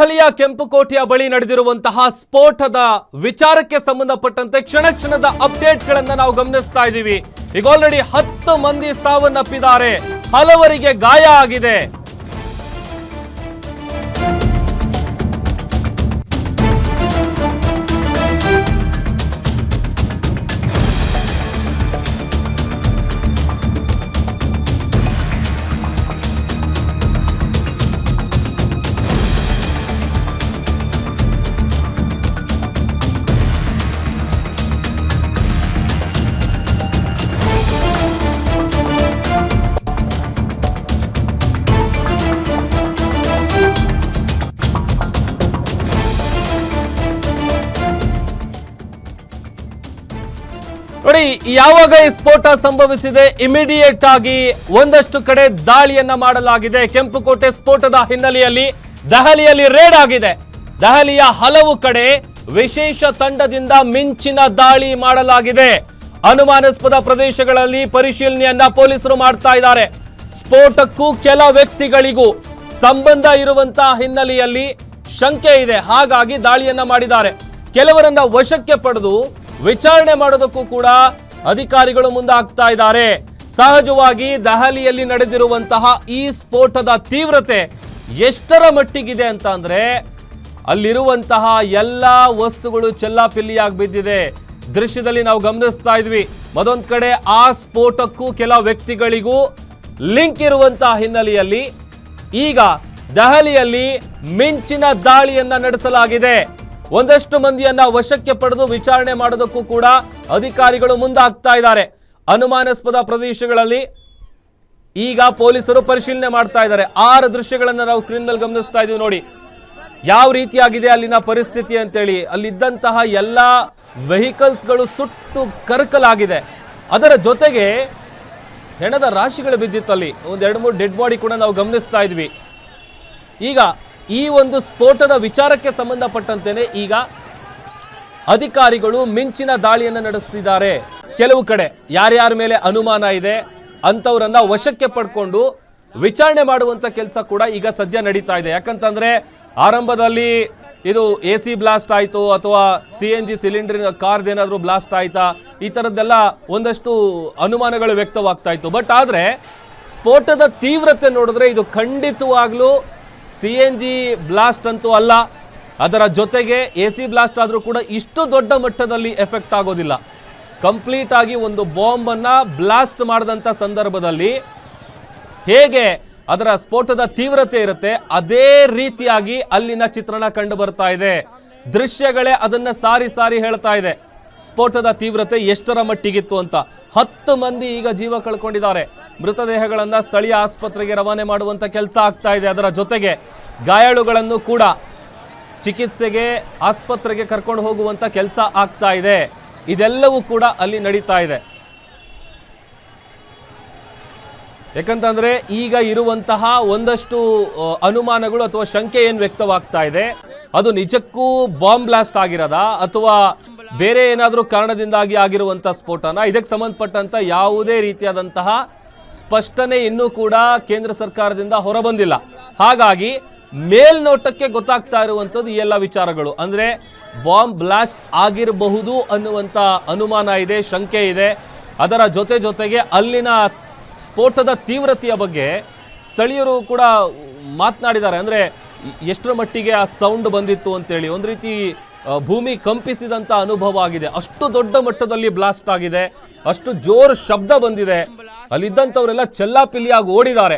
ದೆಹಲಿಯ ಕೆಂಪುಕೋಟೆಯ ಬಳಿ ನಡೆದಿರುವಂತಹ ಸ್ಫೋಟದ ವಿಚಾರಕ್ಕೆ ಸಂಬಂಧಪಟ್ಟಂತೆ ಕ್ಷಣ ಕ್ಷಣದ ಅಪ್ಡೇಟ್ಗಳನ್ನು ನಾವು ಗಮನಿಸ್ತಾ ಇದ್ದೀವಿ. ಈಗ ಆಲ್ರೆಡಿ 10 ಮಂದಿ ಸಾವನ್ನಪ್ಪಿದ್ದಾರೆ, ಹಲವರಿಗೆ ಗಾಯ ಆಗಿದೆ. ನೋಡಿ, ಯಾವಾಗ ಈ ಸ್ಫೋಟ ಸಂಭವಿಸಿದೆ, ಇಮಿಡಿಯೇಟ್ ಆಗಿ ಒಂದಷ್ಟು ಕಡೆ ದಾಳಿಯನ್ನ ಮಾಡಲಾಗಿದೆ. ಕೆಂಪುಕೋಟೆ ಸ್ಫೋಟದ ಹಿನ್ನೆಲೆಯಲ್ಲಿ ದೆಹಲಿಯಲ್ಲಿ ರೇಡ್ ಆಗಿದೆ. ದೆಹಲಿಯ ಹಲವು ಕಡೆ ವಿಶೇಷ ತಂಡದಿಂದ ಮಿಂಚಿನ ದಾಳಿ ಮಾಡಲಾಗಿದೆ. ಅನುಮಾನಾಸ್ಪದ ಪ್ರದೇಶಗಳಲ್ಲಿ ಪರಿಶೀಲನೆಯನ್ನ ಪೊಲೀಸರು ಮಾಡ್ತಾ ಇದ್ದಾರೆ. ಸ್ಫೋಟಕ್ಕೂ ಕೆಲ ವ್ಯಕ್ತಿಗಳಿಗೂ ಸಂಬಂಧ ಇರುವಂತಹ ಹಿನ್ನೆಲೆಯಲ್ಲಿ ಶಂಕೆ ಇದೆ, ಹಾಗಾಗಿ ದಾಳಿಯನ್ನ ಮಾಡಿದ್ದಾರೆ. ಕೆಲವರನ್ನ ವಶಕ್ಕೆ ಪಡೆದು ವಿಚಾರಣೆ ಮಾಡೋದಕ್ಕೂ ಕೂಡ ಅಧಿಕಾರಿಗಳು ಮುಂದಾಗ್ತಾ ಇದ್ದಾರೆ. ಸಹಜವಾಗಿ ದೆಹಲಿಯಲ್ಲಿ ನಡೆದಿರುವಂತಹ ಈ ಸ್ಫೋಟದ ತೀವ್ರತೆ ಎಷ್ಟರ ಮಟ್ಟಿಗಿದೆ ಅಂತ ಅಂದ್ರೆ, ಅಲ್ಲಿರುವಂತಹ ಎಲ್ಲಾ ವಸ್ತುಗಳು ಚೆಲ್ಲಾಪಿಲ್ಲಿಯಾಗಿ ಬಿದ್ದಿದೆ. ದೃಶ್ಯದಲ್ಲಿ ನಾವು ಗಮನಿಸ್ತಾ ಇದ್ವಿ. ಮತ್ತೊಂದ್ ಕಡೆ ಆ ಸ್ಫೋಟಕ್ಕೂ ಕೆಲ ವ್ಯಕ್ತಿಗಳಿಗೂ ಲಿಂಕ್ ಇರುವಂತಹ ಹಿನ್ನೆಲೆಯಲ್ಲಿ ಈಗ ದೆಹಲಿಯಲ್ಲಿ ಮಿಂಚಿನ ದಾಳಿಯನ್ನ ನಡೆಸಲಾಗಿದೆ. ಒಂದಷ್ಟು ಮಂದಿಯನ್ನ ವಶಕ್ಕೆ ಪಡೆದು ವಿಚಾರಣೆ ಮಾಡೋದಕ್ಕೂ ಕೂಡ ಅಧಿಕಾರಿಗಳು ಮುಂದಾಗ್ತಾ ಇದ್ದಾರೆ. ಅನುಮಾನಾಸ್ಪದ ಪ್ರದೇಶಗಳಲ್ಲಿ ಈಗ ಪೊಲೀಸರು ಪರಿಶೀಲನೆ ಮಾಡ್ತಾ ಇದ್ದಾರೆ. 6 ದೃಶ್ಯಗಳನ್ನ ನಾವು ಸ್ಕ್ರೀನ್ ಮೇಲೆ ಗಮನಿಸ್ತಾ ಇದೀವಿ. ನೋಡಿ ಯಾವ ರೀತಿಯಾಗಿದೆ ಅಲ್ಲಿನ ಪರಿಸ್ಥಿತಿ ಅಂತೇಳಿ. ಅಲ್ಲಿದ್ದಂತಹ ಎಲ್ಲಾ ವೆಹಿಕಲ್ಸ್ಗಳು ಸುಟ್ಟು ಕರಕಲಾಗಿದೆ. ಅದರ ಜೊತೆಗೆ ಹೆಣದ ರಾಶಿಗಳು ಬಿದ್ದಿತ್ತಲ್ಲಿ. 2-3 ಡೆಡ್ ಬಾಡಿ ಕೂಡ ನಾವು ಗಮನಿಸ್ತಾ ಇದ್ವಿ. ಈಗ ಈ ಒಂದು ಸ್ಫೋಟದ ವಿಚಾರಕ್ಕೆ ಸಂಬಂಧಪಟ್ಟಂತೆಯೇ ಈಗ ಅಧಿಕಾರಿಗಳು ಮಿಂಚಿನ ದಾಳಿಯನ್ನು ನಡೆಸ್ತಿದ್ದಾರೆ. ಕೆಲವು ಕಡೆ ಯಾರ್ಯಾರ ಮೇಲೆ ಅನುಮಾನ ಇದೆ ಅಂತವರನ್ನ ವಶಕ್ಕೆ ಪಡ್ಕೊಂಡು ವಿಚಾರಣೆ ಮಾಡುವಂತ ಕೆಲಸ ಕೂಡ ಈಗ ಸದ್ಯ ನಡೀತಾ ಇದೆ. ಯಾಕಂತಂದ್ರೆ ಆರಂಭದಲ್ಲಿ ಇದು AC ಬ್ಲಾಸ್ಟ್ ಆಯ್ತು ಅಥವಾ CNG ಸಿಲಿಂಡರ್ ಕಾರ್ದೇನಾದ್ರೂ ಬ್ಲಾಸ್ಟ್ ಆಯ್ತಾ, ಈ ತರದ್ದೆಲ್ಲ ಒಂದಷ್ಟು ಅನುಮಾನಗಳು ವ್ಯಕ್ತವಾಗ್ತಾ ಇತ್ತು. ಬಟ್ ಆದ್ರೆ ಸ್ಫೋಟದ ತೀವ್ರತೆ ನೋಡಿದ್ರೆ ಇದು ಖಂಡಿತವಾಗ್ಲೂ CNG ಬ್ಲಾಸ್ಟ್ ಅಂತೂ ಅಲ್ಲ. ಅದರ ಜೊತೆಗೆ AC ಬ್ಲಾಸ್ಟ್ ಆದರೂ ಕೂಡ ಇಷ್ಟು ದೊಡ್ಡ ಮಟ್ಟದಲ್ಲಿ ಎಫೆಕ್ಟ್ ಆಗೋದಿಲ್ಲ. ಕಂಪ್ಲೀಟ್ ಆಗಿ ಒಂದು ಬಾಂಬ್ ಅನ್ನ ಬ್ಲಾಸ್ಟ್ ಮಾಡಿದಂಥ ಸಂದರ್ಭದಲ್ಲಿ ಹೇಗೆ ಅದರ ಸ್ಫೋಟದ ತೀವ್ರತೆ ಇರುತ್ತೆ, ಅದೇ ರೀತಿಯಾಗಿ ಅಲ್ಲಿನ ಚಿತ್ರಣ ಕಂಡು ಬರ್ತಾ ಇದೆ. ದೃಶ್ಯಗಳೇ ಅದನ್ನ ಸಾರಿ ಸಾರಿ ಹೇಳ್ತಾ ಇದೆ ಸ್ಫೋಟದ ತೀವ್ರತೆ ಎಷ್ಟರ ಮಟ್ಟಿಗಿತ್ತು ಅಂತ. 10 ಮಂದಿ ಈಗ ಜೀವ ಕಳ್ಕೊಂಡಿದ್ದಾರೆ. ಮೃತದೇಹಗಳನ್ನ ಸ್ಥಳೀಯ ಆಸ್ಪತ್ರೆಗೆ ರವಾನೆ ಮಾಡುವಂತ ಕೆಲಸ ಆಗ್ತಾ ಇದೆ. ಅದರ ಜೊತೆಗೆ ಗಾಯಾಳುಗಳನ್ನು ಕೂಡ ಚಿಕಿತ್ಸೆಗೆ ಆಸ್ಪತ್ರೆಗೆ ಕರ್ಕೊಂಡು ಹೋಗುವಂತ ಕೆಲಸ ಆಗ್ತಾ ಇದೆ. ಇದೆಲ್ಲವೂ ಕೂಡ ಅಲ್ಲಿ ನಡೀತಾ ಇದೆ. ಯಾಕಂತಂದ್ರೆ ಈಗ ಇರುವಂತಹ ಒಂದಷ್ಟು ಅನುಮಾನಗಳು ಅಥವಾ ಶಂಕೆ ಏನು ವ್ಯಕ್ತವಾಗ್ತಾ ಇದೆ, ಅದು ನಿಜಕ್ಕೂ ಬಾಂಬ್ ಬ್ಲಾಸ್ಟ್ ಆಗಿರೋದಾ ಅಥವಾ ಬೇರೆ ಏನಾದರೂ ಕಾರಣದಿಂದಾಗಿ ಆಗಿರುವಂತಹ ಸ್ಫೋಟನ, ಇದಕ್ಕೆ ಸಂಬಂಧಪಟ್ಟಂತ ಯಾವುದೇ ರೀತಿಯಾದಂತಹ ಸ್ಪಷ್ಟನೆ ಇನ್ನೂ ಕೂಡ ಕೇಂದ್ರ ಸರ್ಕಾರದಿಂದ ಹೊರಬಂದಿಲ್ಲ. ಹಾಗಾಗಿ ಮೇಲ್ನೋಟಕ್ಕೆ ಗೊತ್ತಾಗ್ತಾ ಇರುವಂಥದ್ದು ಈ ಎಲ್ಲ ವಿಚಾರಗಳು. ಅಂದ್ರೆ ಬಾಂಬ್ ಬ್ಲಾಸ್ಟ್ ಆಗಿರಬಹುದು ಅನ್ನುವಂಥ ಅನುಮಾನ ಇದೆ, ಶಂಕೆ ಇದೆ. ಅದರ ಜೊತೆಗೆ ಅಲ್ಲಿನ ಸ್ಫೋಟದ ತೀವ್ರತೆಯ ಬಗ್ಗೆ ಸ್ಥಳೀಯರು ಕೂಡ ಮಾತನಾಡಿದ್ದಾರೆ. ಅಂದ್ರೆ ಎಷ್ಟರ ಮಟ್ಟಿಗೆ ಆ ಸೌಂಡ್ ಬಂದಿತ್ತು ಅಂತೇಳಿ ಒಂದು ರೀತಿ ಭೂಮಿ ಕಂಪಿಸಿದಂಥ ಅನುಭವ ಆಗಿದೆ. ಅಷ್ಟು ದೊಡ್ಡ ಮಟ್ಟದಲ್ಲಿ ಬ್ಲಾಸ್ಟ್ ಆಗಿದೆ, ಅಷ್ಟು ಜೋರು ಶಬ್ದ ಬಂದಿದೆ. ಅಲ್ಲಿದ್ದಂಥವರೆಲ್ಲ ಚೆಲ್ಲಾಪಿಲ್ಲಿಯಾಗಿ ಓಡಿದ್ದಾರೆ.